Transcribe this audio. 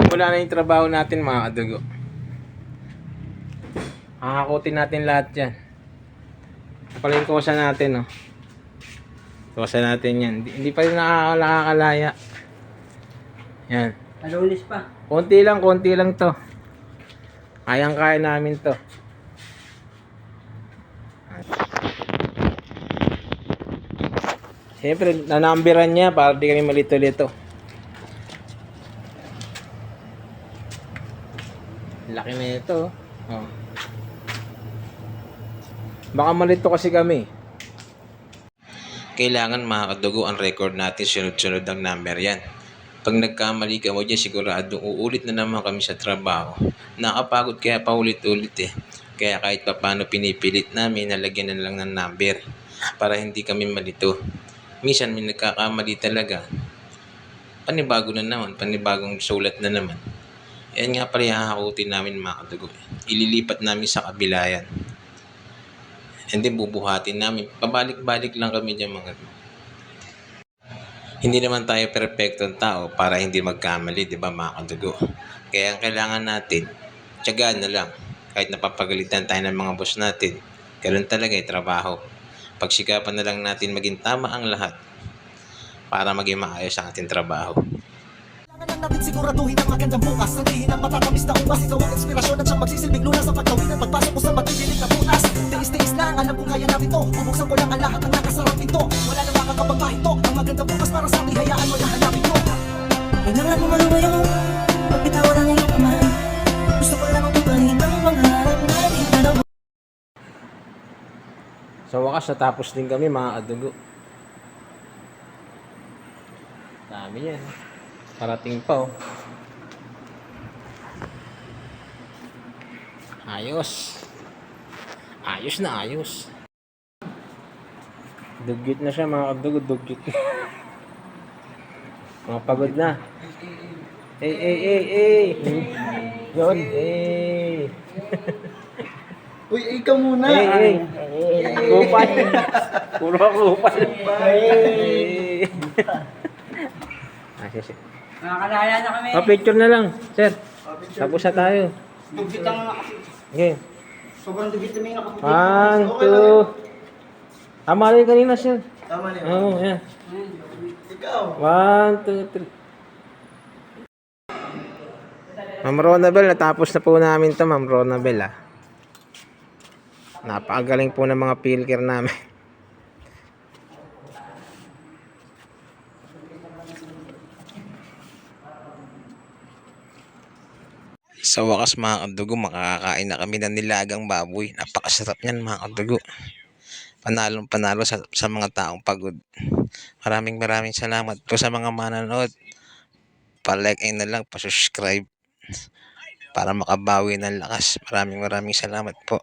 Wala na yung trabaho natin mga kadugo. Kakakutin natin lahat yan. Pala yung kosa natin, oh. Kosa natin yan. Hindi pa rin nakakalaya. Yan. Alulis pa. Konti lang to. Kayang-kaya namin to. Siyempre, nanambiran niya para di kami malito-lito. Laki na ito. Oh. Baka malito kasi kami. Kailangan mga kadugo ang record natin sunod-sunod ang number yan. Pag nagkamali ka mo dyan, siguradong uulit na naman kami sa trabaho. Nakapagod kaya paulit-ulit eh. Kaya kahit pa paano pinipilit namin, nalagyan na lang ng number para hindi kami malito. Minsan may nagkakamali talaga. Panibago na naman, panibagong sulat na naman. Yan nga pala yung hahakutin namin mga kadugo. Ililipat namin sa kabila yan. And then bubuhatin namin. Pabalik-balik lang kami dyan mga kadugo. Hindi naman tayo perfectong tao para hindi magkamali, di ba mga kadugo? Kaya ang kailangan natin, tiyagaan na lang. Kahit napapagalitan tayo ng mga boss natin, ganoon talaga yung trabaho. Pagsikapan na lang natin maging tama ang lahat para maging maayos ang ating trabaho. Kailangan natin siguraduhin ang magandang bukas. Sandihin ang matatamis na ubas. Ikaw ang inspirasyon at siyang magsisilbing lunas sa pagkawin at pagpasok ko sa magdidilig na butas. Tiis-tiis lang, alam kong kaya natin to. Bubuksan ko lang ang lahat ng nakasarap pinto. Wala na makakapagpahito. Ang magandang bukas para sa amin, hayaan mo na hanapin ko. Kailangan mo malumayo, magbitawan ang iyong kamay. Gusto ko lang ang tumanin ang pangarap natin dalawa. Sa wakas, natapos din kami mga kadugo. Dami yan. Parating pa, oh. Ayos. Ayos na ayos. Dugyot na siya mga kadugo. Dugyot. Mga pagod na. Yun. Uy, ikaw muna. Kupal. Puro kupal. Nakakalaya na kami. Picture na lang, sir. Tapos na tayo. Dugit lang na kasi. Okay. Sobrang dugit na may nakapagit. 1, 2. Tama rin kanina, sir. Tama niya. Oo, yan. Ikaw. 1, 2, 3. Ma'am Ronabel, natapos na po namin to, Ma'am Ronabel, ah. Napakagaling po ng mga pilker namin. Sa wakas mga kadugo, makakakain na kami ng nilagang baboy. Napakasarap niyan mga kadugo. Panalong panalo sa mga taong pagod. Maraming salamat po sa mga manonood. Pa-like na lang, pa-subscribe para makabawi ng lakas. Maraming salamat po.